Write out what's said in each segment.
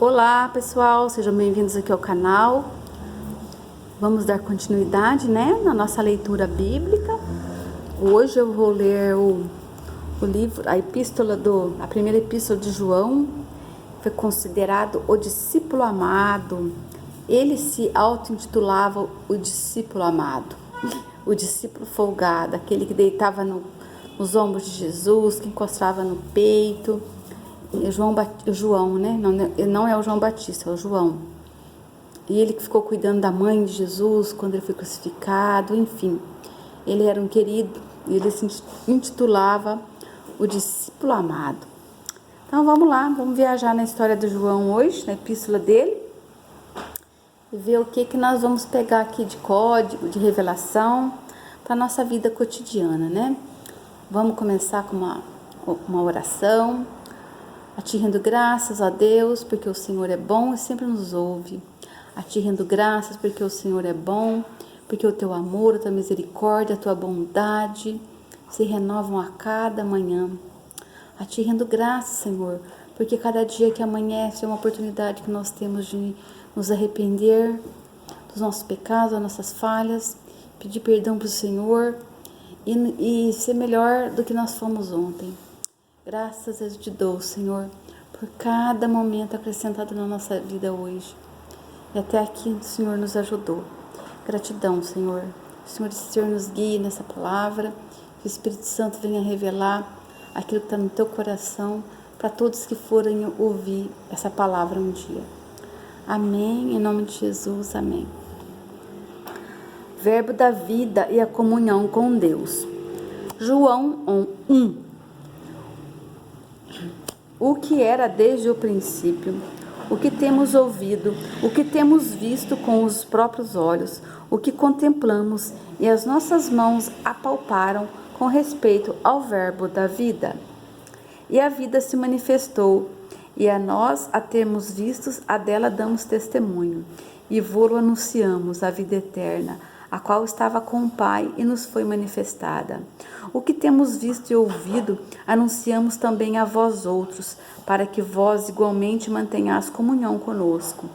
Olá pessoal, sejam bem-vindos aqui ao canal. Vamos dar continuidade, na nossa leitura bíblica. Hoje eu vou ler o livro, a primeira epístola de João. Foi considerado o discípulo amado. Ele se auto-intitulava o discípulo amado, o discípulo folgado, aquele que deitava nos ombros de Jesus, que encostava no peito. João, né? Não é o João Batista, é o João. E ele que ficou cuidando da mãe de Jesus quando ele foi crucificado, enfim. Ele era um querido e ele se intitulava o discípulo amado. Então vamos lá, vamos viajar na história do João hoje, na epístola dele, e ver o que nós vamos pegar aqui de código, de revelação para a nossa vida cotidiana, né? Vamos começar com uma oração. A ti rendo graças a Deus, porque o Senhor é bom e sempre nos ouve. A ti rendo graças, porque o Senhor é bom, porque o teu amor, a tua misericórdia, a tua bondade se renovam a cada manhã. A ti rendo graças, Senhor, porque cada dia que amanhece é uma oportunidade que nós temos de nos arrepender dos nossos pecados, das nossas falhas, pedir perdão para o Senhor e ser melhor do que nós fomos ontem. Graças eu te dou, Senhor, por cada momento acrescentado na nossa vida hoje. E até aqui o Senhor nos ajudou. Gratidão, Senhor. Senhor, o Senhor nos guie nessa palavra. Que o Espírito Santo venha revelar aquilo que está no teu coração para todos que forem ouvir essa palavra um dia. Amém. Em nome de Jesus, amém. Verbo da vida e a comunhão com Deus. João 1. O que era desde o princípio, o que temos ouvido, o que temos visto com os próprios olhos, o que contemplamos e as nossas mãos apalparam com respeito ao verbo da vida. E a vida se manifestou, e a nós a termos vistos, a dela damos testemunho, e vô-lo anunciamos, a vida eterna, a qual estava com o Pai e nos foi manifestada. O que temos visto e ouvido, anunciamos também a vós outros, para que vós igualmente mantenhais comunhão conosco.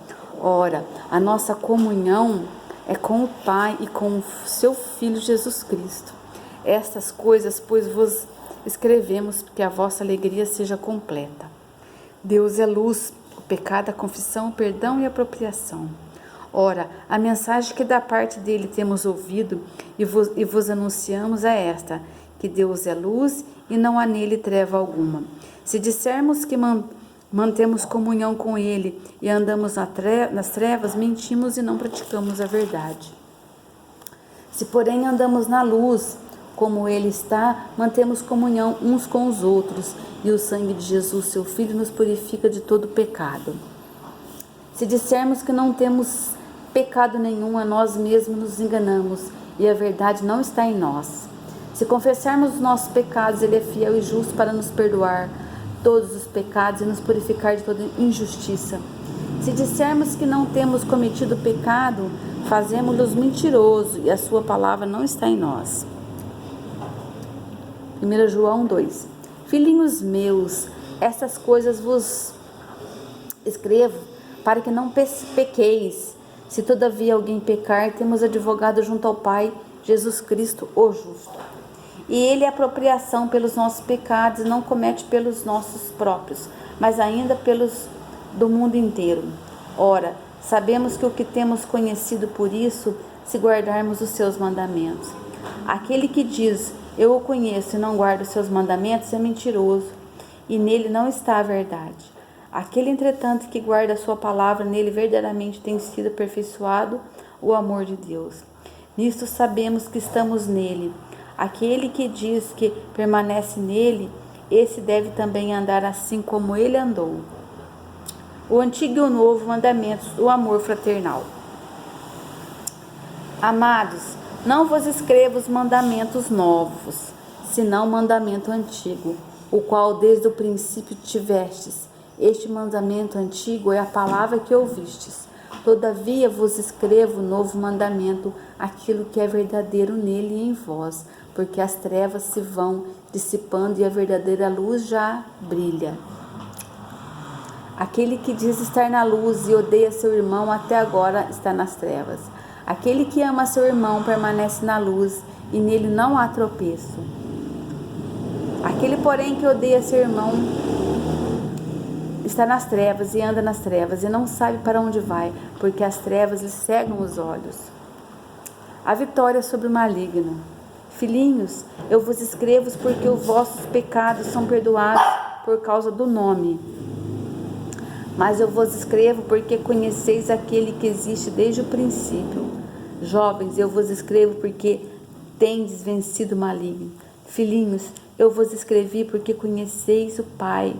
Ora, a nossa comunhão é com o Pai e com o seu Filho Jesus Cristo. Estas coisas, pois, vos escrevemos, porque a vossa alegria seja completa. Deus é luz, o pecado, a confissão, o perdão e a apropriação. Ora, a mensagem que da parte dele temos ouvido e vos anunciamos é esta, que Deus é luz e não há nele treva alguma. Se dissermos que mantemos comunhão com ele e andamos nas trevas, mentimos e não praticamos a verdade. Se, porém, andamos na luz, como ele está, mantemos comunhão uns com os outros, e o sangue de Jesus, seu Filho, nos purifica de todo pecado. Se dissermos que não temos pecado nenhum, a nós mesmos nos enganamos, e a verdade não está em nós. Se confessarmos os nossos pecados, ele é fiel e justo para nos perdoar todos os pecados e nos purificar de toda injustiça. Se dissermos que não temos cometido pecado, fazemos-nos mentiroso, e a sua palavra não está em nós. 1 João 2. Filhinhos meus, essas coisas vos escrevo para que não pequeis. Se todavia alguém pecar, temos advogado junto ao Pai, Jesus Cristo, o justo. E ele é apropriação pelos nossos pecados, e não comete pelos nossos próprios, mas ainda pelos do mundo inteiro. Ora, sabemos que o que temos conhecido por isso, se guardarmos os seus mandamentos. Aquele que diz, eu o conheço e não guardo os seus mandamentos, é mentiroso, e nele não está a verdade. Aquele, entretanto, que guarda a sua palavra, nele verdadeiramente tem sido aperfeiçoado o amor de Deus. Nisto sabemos que estamos nele. Aquele que diz que permanece nele, esse deve também andar assim como ele andou. O antigo e o novo mandamentos, o amor fraternal. Amados, não vos escrevo os mandamentos novos, senão o mandamento antigo, o qual desde o princípio tivestes. Este mandamento antigo é a palavra que ouvistes. Todavia vos escrevo novo mandamento, aquilo que é verdadeiro nele e em vós, porque as trevas se vão dissipando e a verdadeira luz já brilha. Aquele que diz estar na luz e odeia seu irmão até agora está nas trevas. Aquele que ama seu irmão permanece na luz e nele não há tropeço. Aquele, porém, que odeia seu irmão está nas trevas e anda nas trevas e não sabe para onde vai, porque as trevas lhe cegam os olhos. A vitória sobre o maligno. Filhinhos, eu vos escrevo porque os vossos pecados são perdoados por causa do nome. Mas eu vos escrevo porque conheceis aquele que existe desde o princípio. Jovens, eu vos escrevo porque tendes vencido o maligno. Filhinhos, eu vos escrevi porque conheceis o Pai.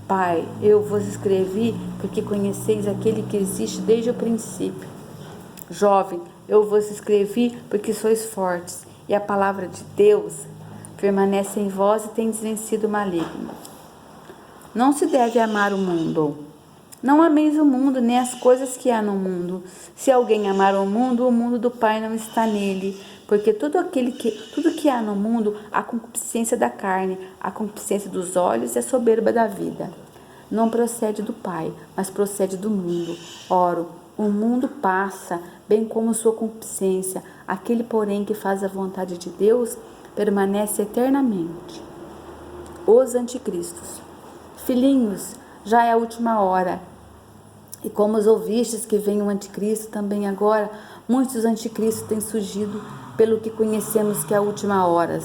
Pai, eu vos escrevi porque conheceis aquele que existe desde o princípio. Jovem, eu vos escrevi porque sois fortes, e a palavra de Deus permanece em vós e tendes vencido o maligno. Não se deve amar o mundo. Não ameis o mundo, nem as coisas que há no mundo. Se alguém amar o mundo do Pai não está nele. Porque tudo que há no mundo, a concupiscência da carne, a concupiscência dos olhos e a soberba da vida, não procede do Pai, mas procede do mundo. Ora, o mundo passa, bem como sua concupiscência. Aquele, porém, que faz a vontade de Deus, permanece eternamente. Os anticristos. Filhinhos, já é a última hora. E como os ouvistes que vem o anticristo, também agora muitos anticristos têm surgido, pelo que conhecemos que é a última hora.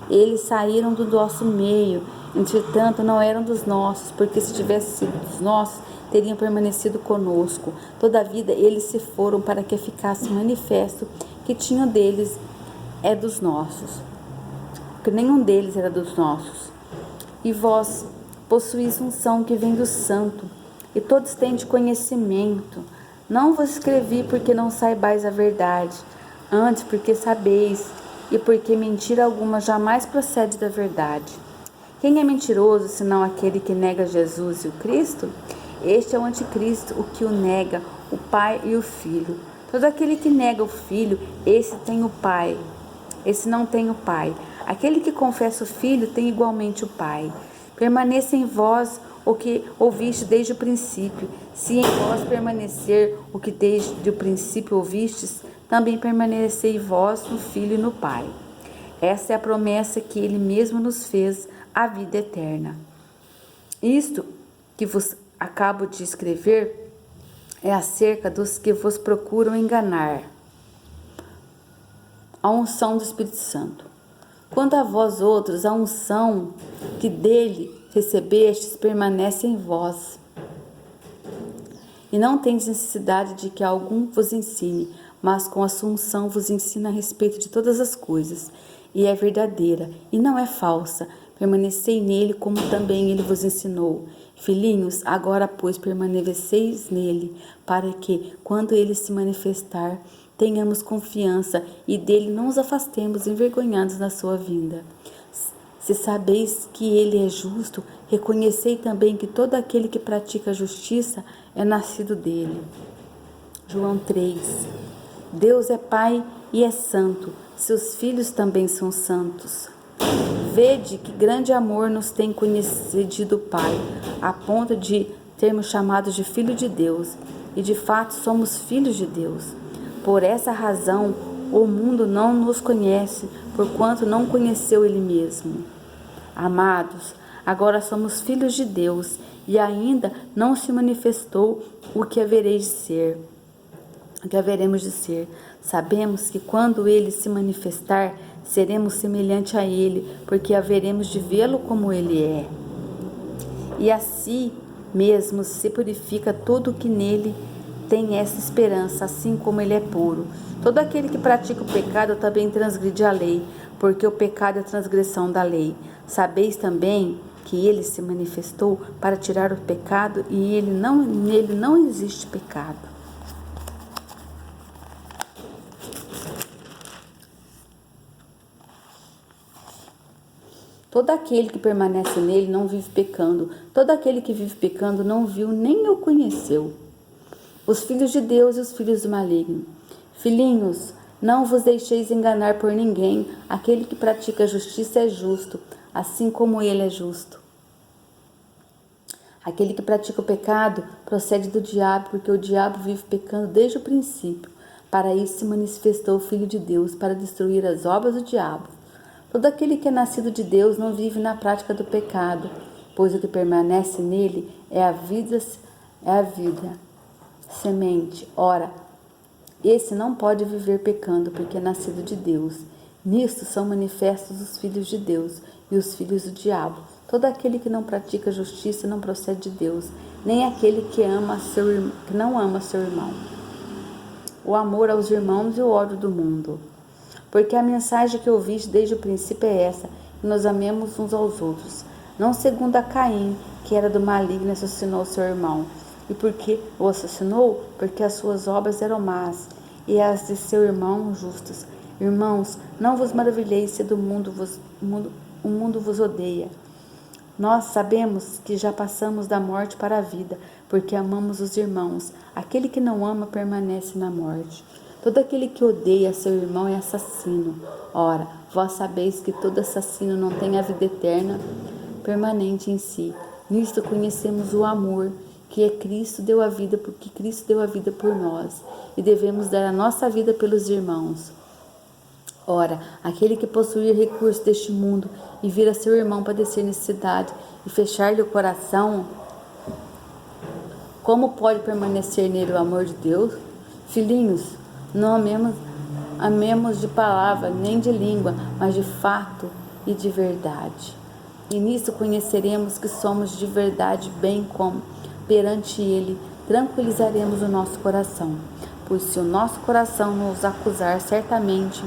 Eles saíram do nosso meio, entretanto não eram dos nossos, porque se tivessem sido dos nossos, teriam permanecido conosco. Todavia eles se foram para que ficasse manifesto que tinham deles é dos nossos, porque nenhum deles era dos nossos. E vós possuís unção que vem do santo, e todos têm de conhecimento. Não vos escrevi porque não saibais a verdade, antes porque sabeis, e porque mentira alguma jamais procede da verdade. Quem é mentiroso, senão aquele que nega Jesus e o Cristo? Este é o anticristo, o que o nega, o Pai e o Filho. Todo aquele que nega o Filho, esse tem o Pai, esse não tem o Pai. Aquele que confessa o Filho tem igualmente o Pai. Permaneça em vós o que ouviste desde o princípio. Se em vós permanecer o que desde o princípio ouvistes, também permanecei vós no Filho e no Pai. Essa é a promessa que Ele mesmo nos fez, a vida eterna. Isto que vos acabo de escrever é acerca dos que vos procuram enganar. A unção do Espírito Santo. Quanto a vós outros, a unção que dele recebestes permanece em vós. E não tendes necessidade de que algum vos ensine, mas com a sua unção vos ensina a respeito de todas as coisas, e é verdadeira, e não é falsa. Permanecei nele, como também ele vos ensinou. Filhinhos, agora, pois, permaneceis nele, para que, quando ele se manifestar, tenhamos confiança e dele não nos afastemos envergonhados na sua vinda. Se sabeis que ele é justo, reconhecei também que todo aquele que pratica a justiça é nascido dele. João 3. Deus é Pai e é santo, seus filhos também são santos. Vede que grande amor nos tem concedido o Pai, a ponto de termos chamados de filho de Deus, e de fato somos filhos de Deus. Por essa razão, o mundo não nos conhece, porquanto não conheceu ele mesmo. Amados, agora somos filhos de Deus, e ainda não se manifestou o que haveremos de ser. Sabemos que quando ele se manifestar, seremos semelhante a ele, porque haveremos de vê-lo como ele é. E assim mesmo se purifica tudo que nele tem essa esperança, assim como ele é puro. Todo aquele que pratica o pecado também transgride a lei, porque o pecado é a transgressão da lei. Sabeis também que ele se manifestou para tirar o pecado, e nele não existe pecado. Todo aquele que permanece nele não vive pecando. Todo aquele que vive pecando não viu nem o conheceu. Os filhos de Deus e os filhos do maligno. Filhinhos, não vos deixeis enganar por ninguém. Aquele que pratica a justiça é justo, assim como ele é justo. Aquele que pratica o pecado procede do diabo, porque o diabo vive pecando desde o princípio. Para isso se manifestou o Filho de Deus, para destruir as obras do diabo. Todo aquele que é nascido de Deus não vive na prática do pecado, pois o que permanece nele é a vida semente. Ora, esse não pode viver pecando, porque é nascido de Deus. Nisto são manifestos os filhos de Deus e os filhos do diabo. Todo aquele que não pratica justiça não procede de Deus, nem aquele que não ama seu irmão. O amor aos irmãos e o ódio do mundo. Porque a mensagem que ouviste desde o princípio é essa, que nos amemos uns aos outros. Não segundo a Caim, que era do maligno e assassinou seu irmão. E por que o assassinou? Porque as suas obras eram más, e as de seu irmão justas. Irmãos, não vos maravilheis se o mundo vos odeia. Nós sabemos que já passamos da morte para a vida, porque amamos os irmãos. Aquele que não ama permanece na morte. Todo aquele que odeia seu irmão é assassino. Ora, vós sabeis que todo assassino não tem a vida eterna permanente em si. Nisto conhecemos o amor, que é Cristo deu a vida, porque Cristo deu a vida por nós, e devemos dar a nossa vida pelos irmãos. Ora, aquele que possuir recursos deste mundo e vir a seu irmão padecer necessidade e fechar-lhe o coração, como pode permanecer nele o amor de Deus? Filhinhos, não amemos de palavra nem de língua, mas de fato e de verdade. E nisso conheceremos que somos de verdade, bem como perante ele tranquilizaremos o nosso coração. Pois se o nosso coração nos acusar, certamente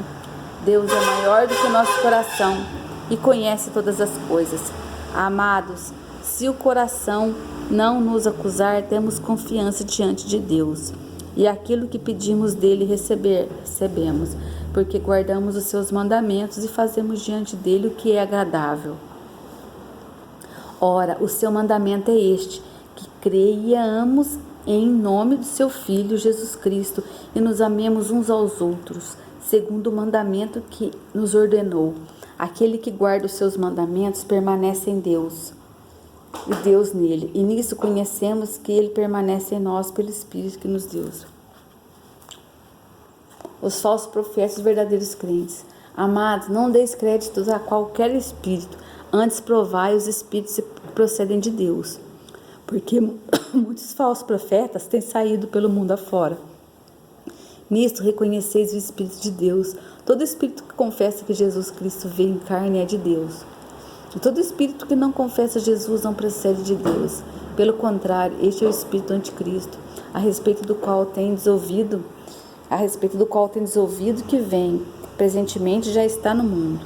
Deus é maior do que o nosso coração e conhece todas as coisas. Amados, se o coração não nos acusar, temos confiança diante de Deus. E aquilo que pedimos dele recebemos, porque guardamos os seus mandamentos e fazemos diante dele o que é agradável. Ora, o seu mandamento é este, que creiamos em nome do seu Filho Jesus Cristo e nos amemos uns aos outros, segundo o mandamento que nos ordenou. Aquele que guarda os seus mandamentos permanece em Deus, e Deus nele. E nisso conhecemos que ele permanece em nós pelo Espírito que nos deu. Os falsos profetas e os verdadeiros crentes. Amados, não deis créditos a qualquer espírito, antes provai os espíritos que procedem de Deus. Porque muitos falsos profetas têm saído pelo mundo afora. Nisto reconheceis o Espírito de Deus. Todo espírito que confessa que Jesus Cristo veio em carne é de Deus. E todo espírito que não confessa Jesus não procede de Deus. Pelo contrário, este é o espírito do anticristo, a respeito do qual tendes ouvido que vem, presentemente já está no mundo.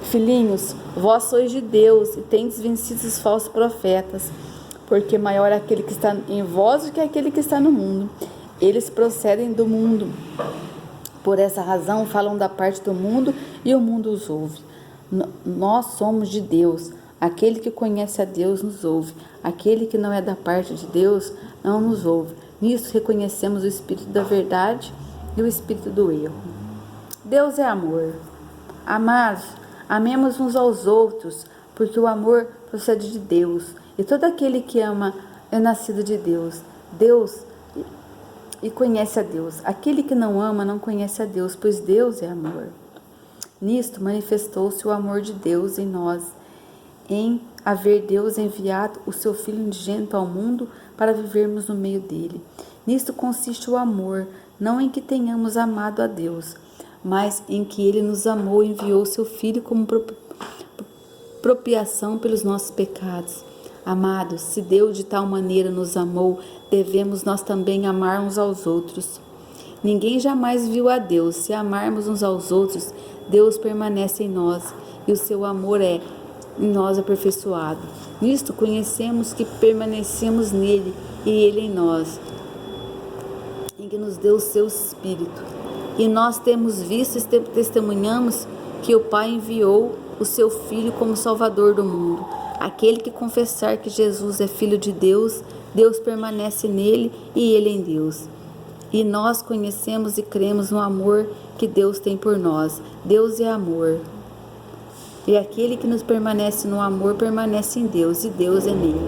Filhinhos, vós sois de Deus e tendes vencido os falsos profetas, porque maior é aquele que está em vós do que aquele que está no mundo. Eles procedem do mundo. Por essa razão falam da parte do mundo e o mundo os ouve. Nós somos de Deus. Aquele que conhece a Deus nos ouve. Aquele que não é da parte de Deus não nos ouve. Nisso reconhecemos o espírito da verdade e o espírito do erro. Deus é amor. Amados, amemos uns aos outros, porque o amor procede de Deus. E todo aquele que ama é nascido de Deus. E conhece a Deus. Aquele que não ama não conhece a Deus, pois Deus é amor. Nisto manifestou-se o amor de Deus em nós, em haver Deus enviado o seu Filho unigênito ao mundo para vivermos no meio dele. Nisto consiste o amor, não em que tenhamos amado a Deus, mas em que ele nos amou e enviou seu Filho como propiação pelos nossos pecados. Amados, se Deus de tal maneira nos amou, devemos nós também amar uns aos outros. Ninguém jamais viu a Deus. Se amarmos uns aos outros, Deus permanece em nós, e o seu amor é em nós aperfeiçoado. Nisto conhecemos que permanecemos nele e ele em nós, em que nos deu o seu Espírito. E nós temos visto e testemunhamos que o Pai enviou o seu Filho como Salvador do mundo. Aquele que confessar que Jesus é Filho de Deus, Deus permanece nele e ele em Deus. E nós conhecemos e cremos no amor que Deus tem por nós. Deus é amor. E aquele que nos permanece no amor permanece em Deus, e Deus é nele.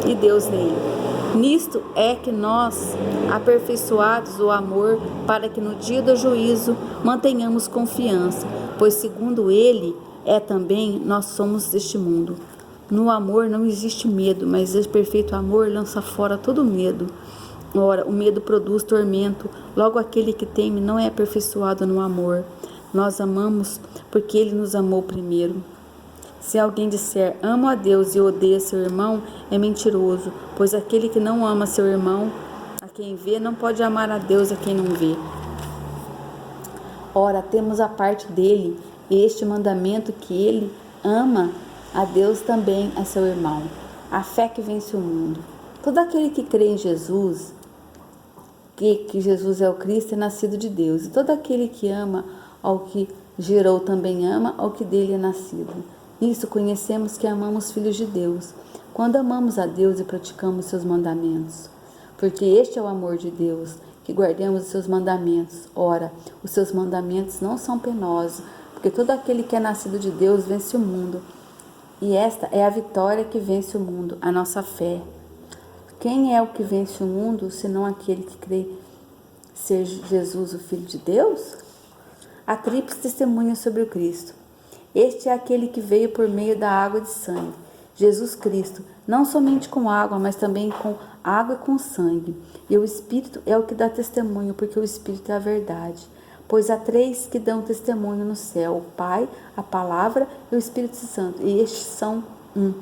E Deus nele. Nisto é que nós, aperfeiçoados o amor, para que no dia do juízo mantenhamos confiança, pois segundo ele é também nós somos deste mundo. No amor não existe medo, mas esse perfeito amor lança fora todo medo. Ora, o medo produz tormento, logo aquele que teme não é aperfeiçoado no amor. Nós amamos porque ele nos amou primeiro. Se alguém disser, amo a Deus e odeia seu irmão, é mentiroso, pois aquele que não ama seu irmão, a quem vê, não pode amar a Deus a quem não vê. Ora, temos a parte dele, este mandamento que ele ama a Deus também a seu irmão. A fé que vence o mundo. Todo aquele que crê em Jesus, que Jesus é o Cristo, é nascido de Deus. E todo aquele que ama ao que gerou também ama ao que dele é nascido. Nisso conhecemos que amamos filhos de Deus, quando amamos a Deus e praticamos seus mandamentos. Porque este é o amor de Deus, que guardemos os seus mandamentos. Ora, os seus mandamentos não são penosos, porque todo aquele que é nascido de Deus vence o mundo. E esta é a vitória que vence o mundo, a nossa fé. Quem é o que vence o mundo, senão aquele que crê ser Jesus, o Filho de Deus? Há tríplice testemunha sobre o Cristo. Este é aquele que veio por meio da água e de sangue, Jesus Cristo, não somente com água, mas também com água e com sangue. E o Espírito é o que dá testemunho, porque o Espírito é a verdade. Pois há três que dão testemunho no céu, o Pai, a Palavra e o Espírito Santo. E estes são um.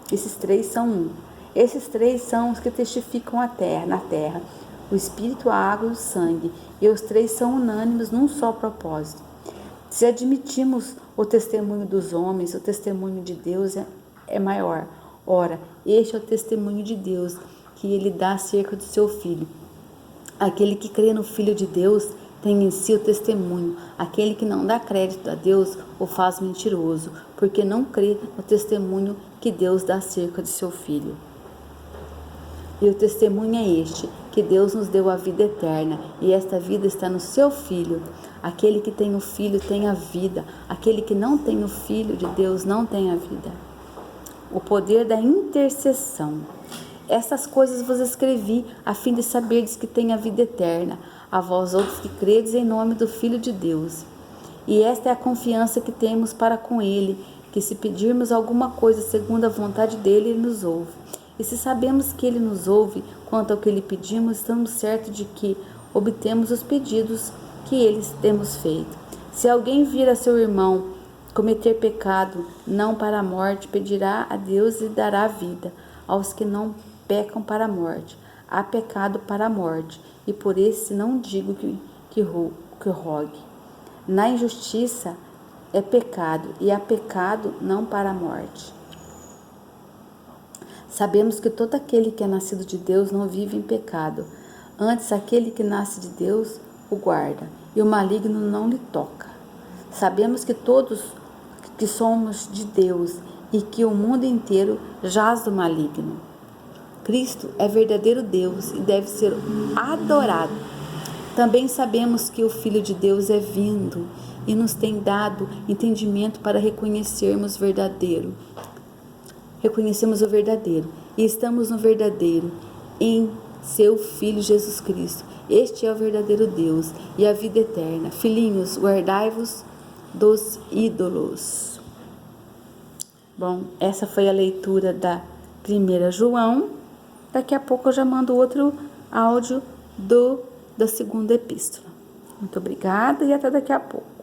Esses três são um. Esses três são os que testificam na terra, o Espírito, a água e o sangue. E os três são unânimes num só propósito. Se admitimos o testemunho dos homens, o testemunho de Deus é maior. Ora, este é o testemunho de Deus, que ele dá acerca do seu Filho. Aquele que crê no Filho de Deus tem em si o testemunho. Aquele que não dá crédito a Deus o faz mentiroso, porque não crê no testemunho que Deus dá acerca de seu Filho. E o testemunho é este, que Deus nos deu a vida eterna, e esta vida está no seu Filho. Aquele que tem o Filho tem a vida, aquele que não tem o Filho de Deus não tem a vida. O poder da intercessão. Estas coisas vos escrevi, a fim de saberdes que tem a vida eterna, a vós outros que credes em nome do Filho de Deus. E esta é a confiança que temos para com Ele, que se pedirmos alguma coisa segundo a vontade dEle, Ele nos ouve. E se sabemos que Ele nos ouve quanto ao que lhe pedimos, estamos certos de que obtemos os pedidos que eles temos feito. Se alguém vir a seu irmão cometer pecado, não para a morte, pedirá a Deus e dará a vida aos que não pecam para a morte. Há pecado para a morte, e por esse não digo que rogue. Na injustiça é pecado, e há pecado não para a morte. Sabemos que todo aquele que é nascido de Deus não vive em pecado. Antes, aquele que nasce de Deus o guarda, e o maligno não lhe toca. Sabemos que todos que somos de Deus e que o mundo inteiro jaz do maligno. Cristo é verdadeiro Deus e deve ser adorado. Também sabemos que o Filho de Deus é vindo e nos tem dado entendimento para reconhecermos o verdadeiro. Reconhecemos o verdadeiro e estamos no verdadeiro, em seu Filho Jesus Cristo. Este é o verdadeiro Deus e a vida eterna. Filhinhos, guardai-vos dos ídolos. Bom, essa foi a leitura da 1 João. Daqui a pouco eu já mando outro áudio da segunda epístola. Muito obrigada e até daqui a pouco.